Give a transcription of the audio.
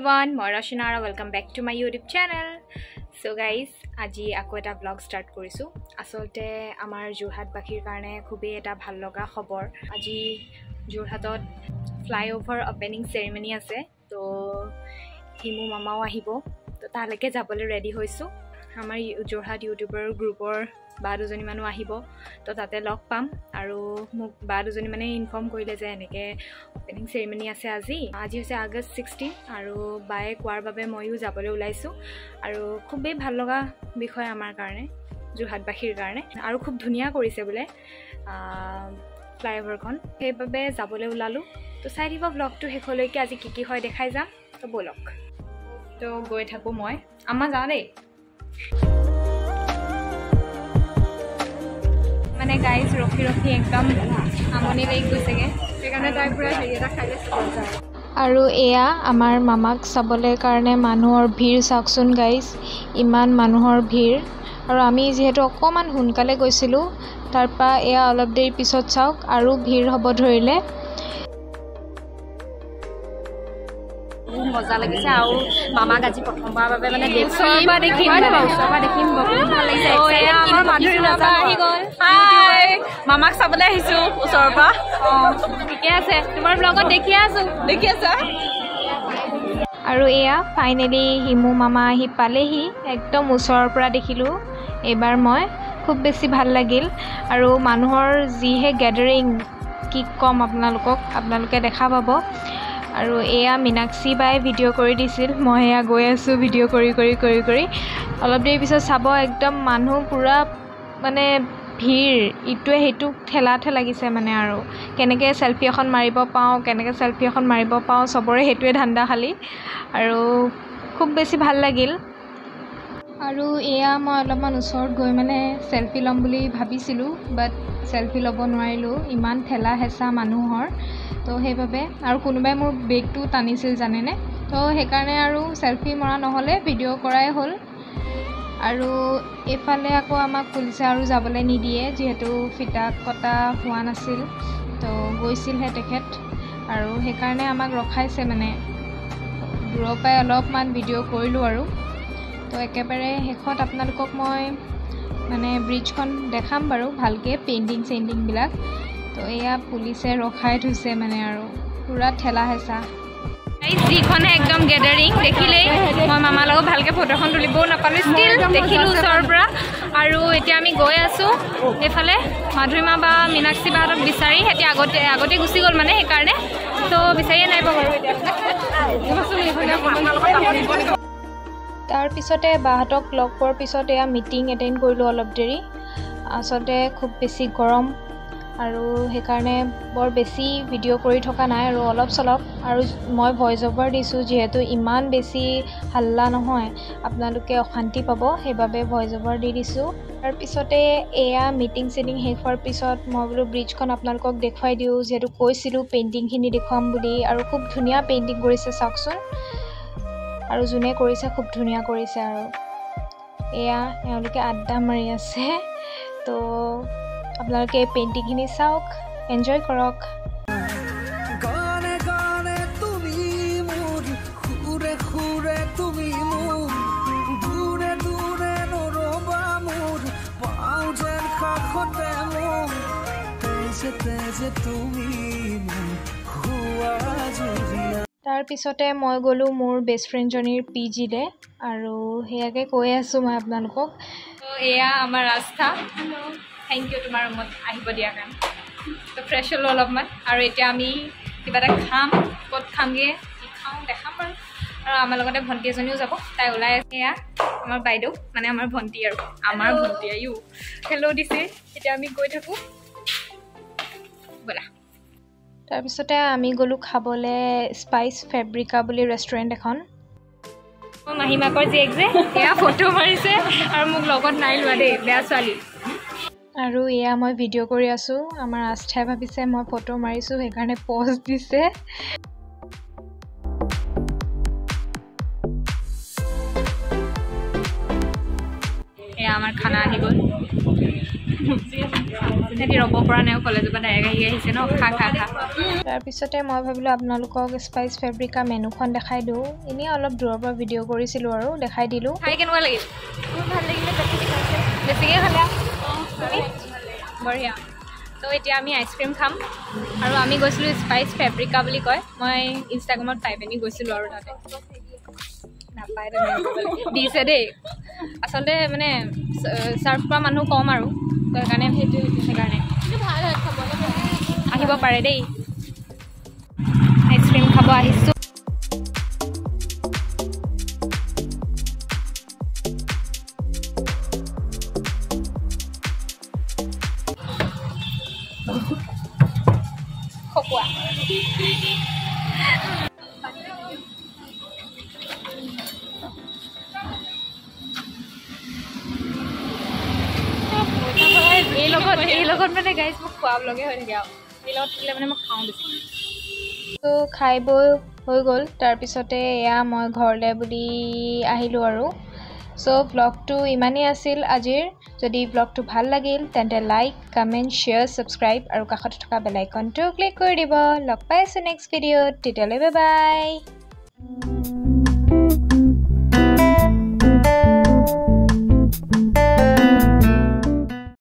everyone, মই ৰচনা আৰু welcome back to my YouTube channel. So guys, আজি আকৌ এটা vlog start কৰিছো. আসলতে আমাৰ যোৰহাট বাখীৰ কাৰণে খুবেই এটা ভাল লগা খবৰ. আজি যোৰহাটত flyover opening ceremony আছে. তো হিমু মামাও আহিব. তো তালৈকে যাবলৈ ৰেডি হৈছো. আমাৰ যোৰহাট ইউটিউবৰ গ্ৰুপৰ বা দুজনী মানুহ আহিব তো তাতে লগ পাম আৰু মোক বা দুজনী মানে ইনফৰ্ম কৰিলে যে এনেকৈ ওপেনিং চেৰিমনি আছে আজি হৈছে আগষ্ট 16 আৰু বায়ে কোৱাৰ বাবে ময়ো যাবলৈ ওলাইছোঁ আৰু খুবেই ভাল লগা বিষয় আমাৰ কাৰণে যোৰহাটবাসীৰ কাৰণে আৰু খুব ধুনীয়া কৰিছে বোলে ফ্লাইঅভাৰখন সেইবাবে যাবলৈ ওলালোঁ তো চাই দিব ব্লগটো শেষলৈকে আজি কি হয় দেখাই যাম তো বলক তো গৈ থাকোঁ মই আমাৰ যাওঁ দেই মানে গাইজ ৰখি একদম আমনি লাগি গৈছেগে সেইকাৰণে তাই পুৰা হেৰি এটা খাই লৈছে আৰু এয়া আমাৰ মামাক চাবলৈ কাৰণে মানুহৰ ভিৰ চাওকচোন গাইজ ইমান মানুহৰ ভিৰ আৰু আমি যিহেতু অকণমান সোনকালে গৈছিলোঁ তাৰপৰা এয়া অলপ দেৰি পিছত চাওক আৰু ভিৰ হ'ব ধৰিলে মজা লাগিছে আৰু মামাক আজি প্ৰথমবাৰৰ বাবে মানে ওচৰৰ পৰা দেখিম বহুত ভাল লাগিছে আমাৰ মাধুৰী মামা আহি গ'ল হাই মামাক চাবলৈ আহিছোঁ ওচৰৰ পৰা ঠিকে আছে তোমাৰ ব্লগত দেখি আছা আৰু এয়া ফাইনেলি হিমু মামা আহি পালেহি একদম ওচৰৰ পৰা দেখিলোঁ এইবাৰ মই খুব বেছি ভাল লাগিল আৰু মানুহৰ যিহে গেডাৰিং কি ক'ম আপোনালোকে দেখা পাব আৰু এয়া মীনাক্ষী বাই ভিডিঅ' কৰি দিছিল মই এয়া গৈ আছোঁ ভিডিঅ' কৰি অলপ দেৰি পিছত চাব একদম মানুহ পূৰা মানে ভিৰ ইটোৱে সেইটোক ঠেলা লাগিছে মানে আৰু কেনেকৈ চেলফি এখন মাৰিব পাওঁ চবৰে সেইটোৱে ধান্দা খালি আৰু খুব বেছি ভাল লাগিল আৰু এয়া মই অলপমান ওচৰত গৈ মানে চেলফি ল'ম বুলি ভাবিছিলোঁ বাট চেলফি ল'ব নোৱাৰিলোঁ ইমান ঠেলা হেঁচা মানুহৰ তো সেইবাবে আৰু কোনোবাই মোৰ বেগটো টানিছিল জানেনে তো সেইকাৰণে আৰু চেলফি মৰা নহ'লে ভিডিঅ' কৰাই হ'ল আৰু এইফালে আকৌ আমাক পুলিচে আৰু যাবলৈ নিদিয়ে যিহেতু ফিতা কটা হোৱা নাছিল তো গৈছিলহে তেখেত আৰু সেইকাৰণে আমাক ৰখাইছে মানে দূৰৰ পৰাই অলপমান ভিডিঅ' কৰিলোঁ আৰু তো একেবাৰে শেষত আপোনালোকক মই মানে ব্ৰিজখন দেখাম বাৰু ভালকৈ পেইণ্টিংবিলাক তো এয়া পুলিচে ৰখাই থৈছে মানে আৰু পূৰা ঠেলা হেঁচা যিখনে একদম গেডাৰিং দেখিলেই মই মামাৰ লগত ভালকৈ ফটোখন তুলিবও নাপালোঁ ষ্টিল দেখিলোঁ ওচৰৰ পৰা আৰু এতিয়া আমি গৈ আছোঁ এইফালে মাধুৰীমা বা মীনাক্ষী বাহঁতক বিচাৰি সিহঁতি আগতে গুচি গ'ল মানে সেইকাৰণে তো বিচাৰিয়ে নাই বাৰু এতিয়া তাৰপিছতে বাহঁতক লগ পোৱাৰ পিছত এয়া মিটিং এটেণ্ড কৰিলোঁ অলপ দেৰি আচলতে খুব বেছি গৰম আৰু সেইকাৰণে বৰ বেছি ভিডিঅ' কৰি থকা নাই আৰু অলপ চলপ আৰু মই ভইচ অভাৰ দিছোঁ যিহেতু ইমান বেছি হাল্লা নহয় আপোনালোকে অশান্তি পাব সেইবাবে ভইচ অভাৰ দি দিছোঁ তাৰপিছতে এয়া মিটিং শেষ হোৱাৰ পিছত মই বোলো ব্ৰিজখন আপোনালোকক দেখুৱাই দিওঁ যিহেতু কৈছিলোঁ পেইণ্টিংখিনি দেখুৱাম বুলি আৰু খুব ধুনীয়া পেইণ্টিং কৰিছে চাওকচোন আৰু যোনে কৰিছে খুব ধুনীয়া কৰিছে আৰু এয়া এওঁলোকে আড্ডা মাৰি আছে তো আপোনালোকে এই পেইণ্টিংখিনি চাওক এনজয় কৰক তাৰপিছতে মই গ'লোঁ মোৰ বেষ্ট ফ্ৰেণ্ডজনীৰ PGলৈ আৰু সেয়াকে কৈ আছোঁ মই আপোনালোকক এয়া আমাৰ ৰাস্তা থেংক ইউ তোমাৰ ৰুমত আহিব দিয়াৰ কাৰণে তো ফ্ৰেছ হ'লোঁ অলপমান আৰু এতিয়া আমি কিবা এটা খাম ক'ত খামগৈ কি খাওঁ দেখাম বাৰু আৰু আমাৰ লগতে ভণ্টি এজনীও যাব তাই ওলাই আছে এয়া আমাৰ বাইদেউ মানে আমাৰ ভণ্টি আৰু আমাৰ ভণ্টি আয়ো হেল্ল' দিছে এতিয়া আমি গৈ থাকোঁ ব'লা তাৰপিছতে আমি গ'লোঁ খাবলৈ স্পাইচ ফেব্ৰিকা বুলি ৰেষ্টুৰেণ্ট এখন মাহীমাকৰ জীয়েক যে এয়া ফটো মাৰিছে আৰু মোক লগত নাই লোৱা দেই বেয়া ছোৱালী আৰু এয়া মই ভিডিঅ' কৰি আছোঁ আমাৰ আস্থাই ভাবিছে মই ফটো মাৰিছোঁ সেইকাৰণে প'জ দিছে এয়া আমাৰ খানা আহি গ'ল সেটি ৰ'ব পৰা নাই কলেজৰ পৰা ডাইৰেক্ট আহি আহিছে ন খা খা খা তাৰপিছতে মই ভাবিলোঁ আপোনালোকক স্পাইচ ফেব্ৰিকা মেনুখন দেখাই দিওঁ এনেই অলপ দূৰৰ পৰা ভিডিঅ' কৰিছিলোঁ আৰু দেখাই দিলোঁ খাই কেনেকুৱা লাগিল মোৰ ভাল লাগিলে বেছিকৈ খালা বঢ়িয়া তো এতিয়া আমি আইচক্ৰীম খাম আৰু আমি গৈছিলোঁ স্পাইচ ফেব্ৰিকা বুলি কয় মই ইনষ্টাগ্ৰামত পাই পিনি গৈছিলোঁ আৰু তাতে নাপায় দিছে দেই আচলতে মানে চাৰ্ভ কৰা মানুহ কম আৰু তো সেইকাৰণে সেইকাৰণে ভাল হয় খাবলৈ আহিব পাৰে দেই আইচক্ৰীম খাব আহিছোঁ খকুৱা এই লগত মানে গাইজ মোক খোৱা লগে হৈ থাকে আৰু এই লগত থাকিলে মানে মই খাওঁ বেছি তো খাই বৈ হৈ গ'ল তাৰপিছতে এয়া মই ঘৰলৈ বুলি আহিলোঁ আৰু চ' ব্লগটো ইমানেই আছিল আজিৰ যদি ব্লগটো ভাল লাগিল তেন্তে লাইক কমেণ্ট শ্বেয়াৰ ছাবস্ক্ৰাইব আৰু কাষতে থকা বেল আইকনটো ক্লিক কৰি দিব লগ পাই আছোঁ নেক্সট ভিডিঅ'ত তেতিয়ালৈ বাই বাই